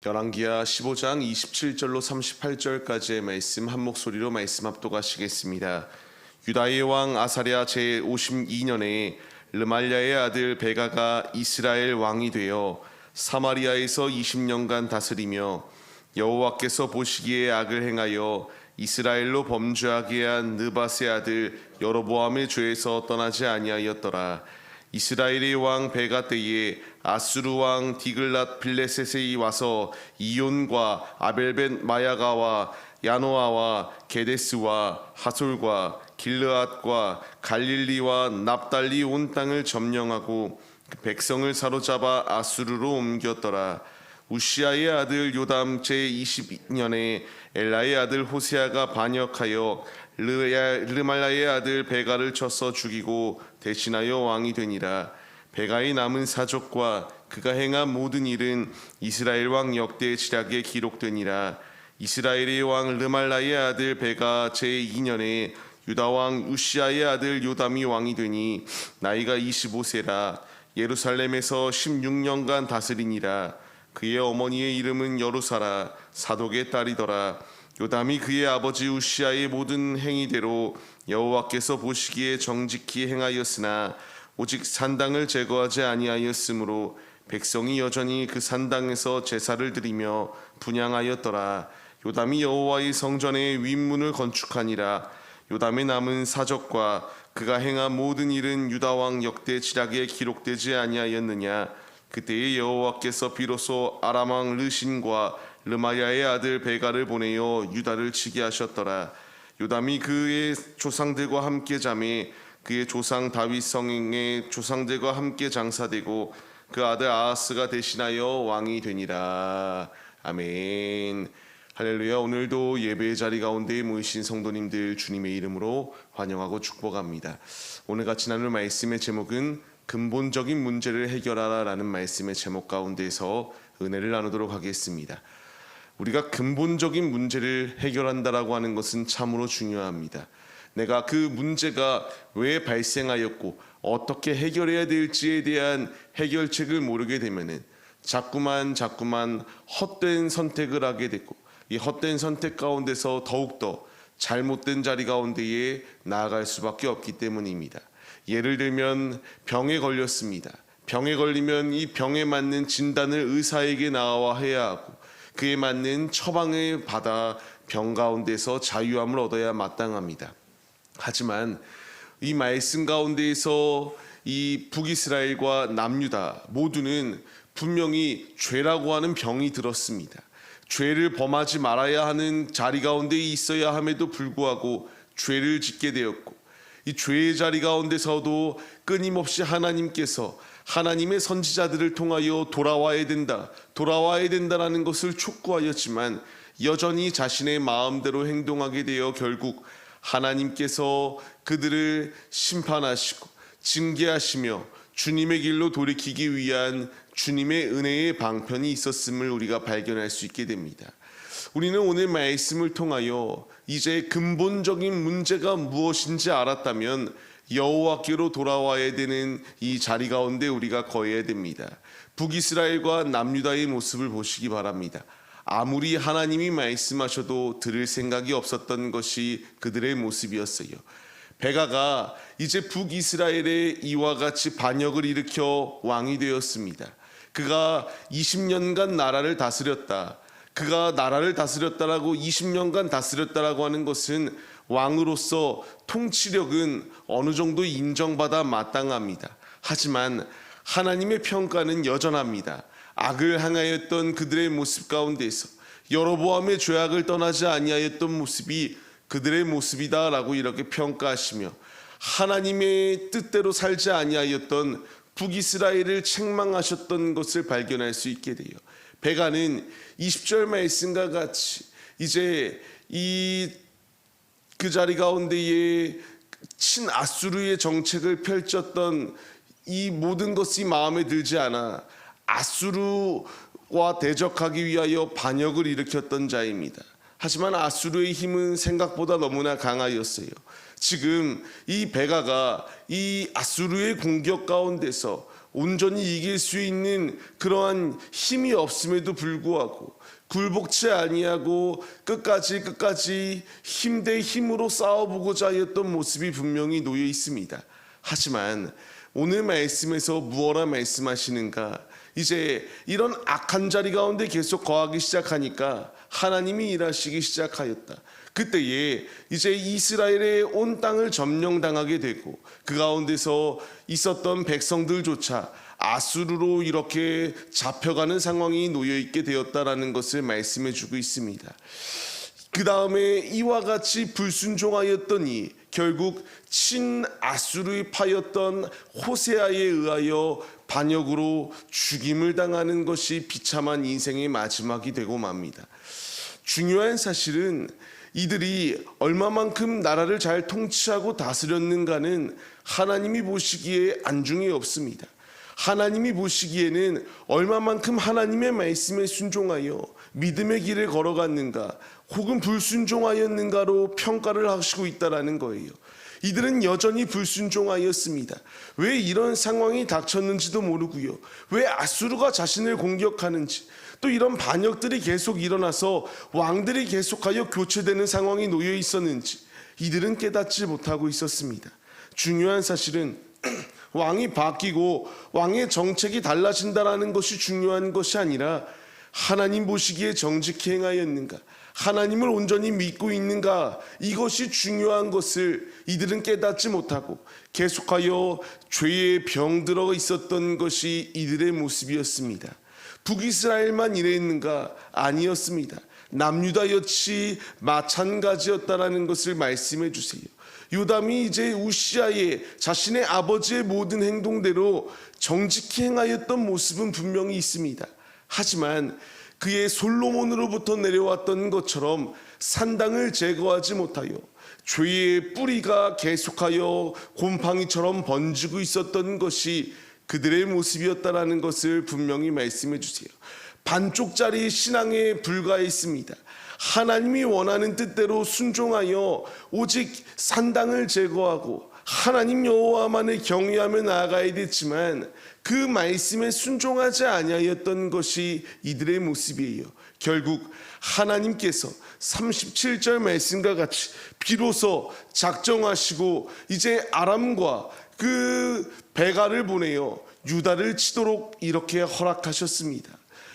열왕기하 15장 27절로 38절까지의 말씀 한 목소리로 말씀 합독하시겠습니다. 유다의 왕 아사랴 제52년에 르말랴의 아들 베가가 이스라엘 왕이 되어 사마리아에서 20년간 다스리며 여호와께서 보시기에 악을 행하여 이스라엘로 범죄하게 한 느밧의 아들 여로보암의 죄에서 떠나지 아니하였더라. 이스라엘의 왕 베가 때에 아수르 왕 디글랏 빌레셋이 와서 이온과 아벨벳 마야가와 야노아와 게데스와 하솔과 길르앗과 갈릴리와 납달리 온 땅을 점령하고 그 백성을 사로잡아 아수르로 옮겼더라. 우시아의 아들 요담 제22년에 엘라의 아들 호세아가 반역하여 르말라의 아들 베가를 쳐서 죽이고 대신하여 왕이 되니라. 베가의 남은 사족과 그가 행한 모든 일은 이스라엘 왕 역대 지략에 기록되니라. 이스라엘의 왕 르말라의 아들 베가 제2년에 유다 왕 우시아의 아들 요담이 왕이 되니 나이가 25세라. 예루살렘에서 16년간 다스리니라. 그의 어머니의 이름은 여루사라 사독의 딸이더라. 요담이 그의 아버지 우시아의 모든 행위대로 여호와께서 보시기에 정직히 행하였으나 오직 산당을 제거하지 아니하였으므로 백성이 여전히 그 산당에서 제사를 드리며 분향하였더라. 요담이 여호와의 성전의 윗문을 건축하니라. 요담의 남은 사적과 그가 행한 모든 일은 유다 왕 역대 지략에 기록되지 아니하였느냐. 그때의 여호와께서 비로소 아람 왕 르신과 르마야의 아들 베가를 보내어 유다를 치게 하셨더라. 요담이 그의 조상들과 함께 잠에 그의 조상 다윗 성의 조상들과 함께 장사되고 그 아들 아하스가 대신하여 왕이 되니라. 아멘. 할렐루야. 오늘도 예배의 자리 가운데 모이신 성도님들 주님의 이름으로 환영하고 축복합니다. 오늘 같이 나눌 말씀의 제목은 근본적인 문제를 해결하라라는 말씀의 제목 가운데서 은혜를 나누도록 하겠습니다. 우리가 근본적인 문제를 해결한다라고 하는 것은 참으로 중요합니다. 내가 그 문제가 왜 발생하였고 어떻게 해결해야 될지에 대한 해결책을 모르게 되면은 자꾸만 헛된 선택을 하게 되고 이 헛된 선택 가운데서 더욱더 잘못된 자리 가운데에 나아갈 수밖에 없기 때문입니다. 예를 들면 병에 걸렸습니다. 병에 걸리면 이 병에 맞는 진단을 의사에게 나와 해야 하고 그에 맞는 처방을 받아 병 가운데서 자유함을 얻어야 마땅합니다. 하지만 이 말씀 가운데에서 이 북이스라엘과 남유다 모두는 분명히 죄라고 하는 병이 들었습니다. 죄를 범하지 말아야 하는 자리 가운데 있어야 함에도 불구하고 죄를 짓게 되었고 이 죄의 자리 가운데서도 끊임없이 하나님께서 하나님의 선지자들을 통하여 돌아와야 된다라는 것을 촉구하였지만 여전히 자신의 마음대로 행동하게 되어 결국 하나님께서 그들을 심판하시고 징계하시며 주님의 길로 돌이키기 위한 주님의 은혜의 방편이 있었음을 우리가 발견할 수 있게 됩니다. 우리는 오늘 말씀을 통하여 이제 근본적인 문제가 무엇인지 알았다면 여호와께로 돌아와야 되는 이 자리 가운데 우리가 거해야 됩니다. 북이스라엘과 남유다의 모습을 보시기 바랍니다. 아무리 하나님이 말씀하셔도 들을 생각이 없었던 것이 그들의 모습이었어요. 베가가 이제 북이스라엘에 이와 같이 반역을 일으켜 왕이 되었습니다. 그가 20년간 나라를 다스렸다. 그가 나라를 다스렸다라고 20년간 다스렸다라고 하는 것은 왕으로서 통치력은 어느 정도 인정받아 마땅합니다. 하지만 하나님의 평가는 여전합니다. 악을 행하였던 그들의 모습 가운데서 여로보암의 죄악을 떠나지 아니하였던 모습이 그들의 모습이다라고 이렇게 평가하시며 하나님의 뜻대로 살지 아니하였던 북이스라엘을 책망하셨던 것을 발견할 수 있게 돼요. 베가는 20절 말씀과 같이 이제 그 자리 가운데에 친아수르의 정책을 펼쳤던 이 모든 것이 마음에 들지 않아 아수르와 대적하기 위하여 반역을 일으켰던 자입니다. 하지만 아수르의 힘은 생각보다 너무나 강하였어요. 지금 이 베가가 이 아수르의 공격 가운데서 온전히 이길 수 있는 그러한 힘이 없음에도 불구하고 굴복치 아니하고 끝까지 힘 대 힘으로 싸워보고자 하였던 모습이 분명히 놓여 있습니다. 하지만 오늘 말씀에서 무엇라 말씀하시는가? 이제 이런 악한 자리 가운데 계속 거하기 시작하니까 하나님이 일하시기 시작하였다. 그때에 이제 이스라엘의 온 땅을 점령당하게 되고 그 가운데서 있었던 백성들조차 아수르로 이렇게 잡혀가는 상황이 놓여 있게 되었다라는 것을 말씀해 주고 있습니다. 그 다음에 이와 같이 불순종하였더니 결국 친아수르파였던 호세아에 의하여 반역으로 죽임을 당하는 것이 비참한 인생의 마지막이 되고 맙니다. 중요한 사실은 이들이 얼마만큼 나라를 잘 통치하고 다스렸는가는 하나님이 보시기에 안중에 없습니다. 하나님이 보시기에는 얼마만큼 하나님의 말씀에 순종하여 믿음의 길을 걸어갔는가 혹은 불순종하였는가로 평가를 하시고 있다라는 거예요. 이들은 여전히 불순종하였습니다. 왜 이런 상황이 닥쳤는지도 모르고요. 왜 아수르가 자신을 공격하는지, 또 이런 반역들이 계속 일어나서 왕들이 계속하여 교체되는 상황이 놓여 있었는지 이들은 깨닫지 못하고 있었습니다. 중요한 사실은 왕이 바뀌고 왕의 정책이 달라진다라는 것이 중요한 것이 아니라 하나님 보시기에 정직히 행하였는가, 하나님을 온전히 믿고 있는가, 이것이 중요한 것을 이들은 깨닫지 못하고 계속하여 죄에 병들어 있었던 것이 이들의 모습이었습니다. 북이스라엘만 이랬는가? 아니었습니다. 남유다 역시 마찬가지였다라는 것을 말씀해 주세요. 요담이 이제 우시아의 자신의 아버지의 모든 행동대로 정직히 행하였던 모습은 분명히 있습니다. 하지만 그의 솔로몬으로부터 내려왔던 것처럼 산당을 제거하지 못하여 죄의 뿌리가 계속하여 곰팡이처럼 번지고 있었던 것이 그들의 모습이었다라는 것을 분명히 말씀해 주세요. 반쪽짜리 신앙에 불과했습니다. 하나님이 원하는 뜻대로 순종하여 오직 산당을 제거하고 하나님 여호와만을 경외하며 나아가야 됐지만 그 말씀에 순종하지 아니하였던 것이 이들의 모습이에요. 결국 하나님께서 37절 말씀과 같이 비로소 작정하시고 이제 아람과 그 베가를 보내어 유다를 치도록 이렇게 허락하셨습니다.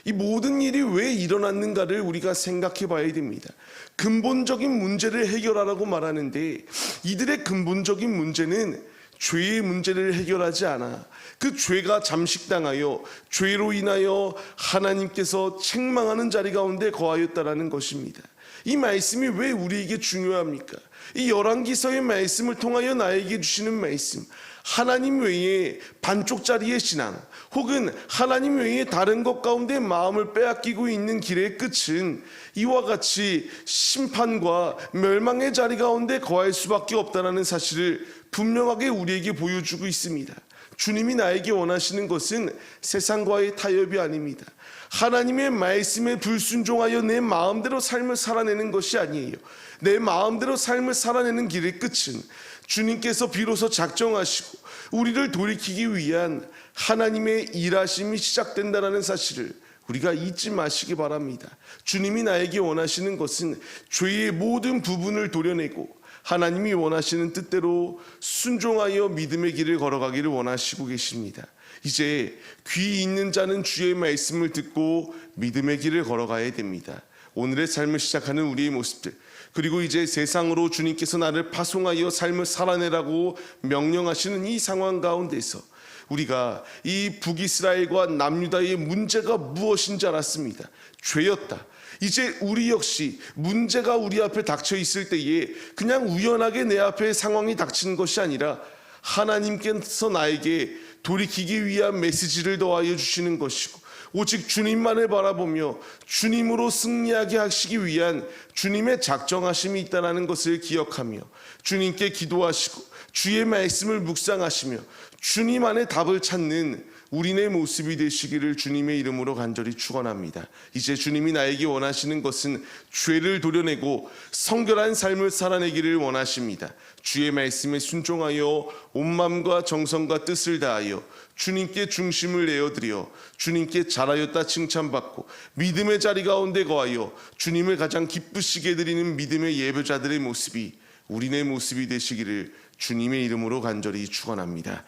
이 모든 일이 왜 일어났는가를 우리가 생각해 봐야 됩니다. 근본적인 문제를 해결하라고 말하는데 이들의 근본적인 문제는 죄의 문제를 해결하지 않아 그 죄가 잠식당하여 죄로 인하여 하나님께서 책망하는 자리 가운데 거하였다라는 것입니다. 이 말씀이 왜 우리에게 중요합니까? 이 열왕기서의 말씀을 통하여 나에게 주시는 말씀, 하나님 외에 반쪽짜리의 신앙 혹은 하나님 외에 다른 것 가운데 마음을 빼앗기고 있는 길의 끝은 이와 같이 심판과 멸망의 자리 가운데 거할 수밖에 없다는 사실을 분명하게 우리에게 보여주고 있습니다. 주님이 나에게 원하시는 것은 세상과의 타협이 아닙니다. 하나님의 말씀에 불순종하여 내 마음대로 삶을 살아내는 것이 아니에요. 내 마음대로 삶을 살아내는 길의 끝은 주님께서 비로소 작정하시고 우리를 돌이키기 위한 하나님의 일하심이 시작된다는 사실을 우리가 잊지 마시기 바랍니다. 주님이 나에게 원하시는 것은 죄의 모든 부분을 도려내고 하나님이 원하시는 뜻대로 순종하여 믿음의 길을 걸어가기를 원하시고 계십니다. 이제 귀 있는 자는 주의 말씀을 듣고 믿음의 길을 걸어가야 됩니다. 오늘의 삶을 시작하는 우리의 모습들, 그리고 이제 세상으로 주님께서 나를 파송하여 삶을 살아내라고 명령하시는 이 상황 가운데서 우리가 이 북이스라엘과 남유다의 문제가 무엇인지 알았습니다. 죄였다. 이제 우리 역시 문제가 우리 앞에 닥쳐 있을 때에 그냥 우연하게 내 앞에 상황이 닥치는 것이 아니라 하나님께서 나에게 돌이키기 위한 메시지를 더하여 주시는 것이고 오직 주님만을 바라보며 주님으로 승리하게 하시기 위한 주님의 작정하심이 있다는 것을 기억하며 주님께 기도하시고 주의 말씀을 묵상하시며 주님 안에 답을 찾는 우리네 모습이 되시기를 주님의 이름으로 간절히 축원합니다. 이제 주님이 나에게 원하시는 것은 죄를 도려내고 성결한 삶을 살아내기를 원하십니다. 주의 말씀에 순종하여 온 마음과 정성과 뜻을 다하여 주님께 중심을 내어드려 주님께 잘하였다 칭찬받고 믿음의 자리 가운데 거하여 주님을 가장 기쁘시게 드리는 믿음의 예배자들의 모습이 우리네 모습이 되시기를 주님의 이름으로 간절히 축원합니다.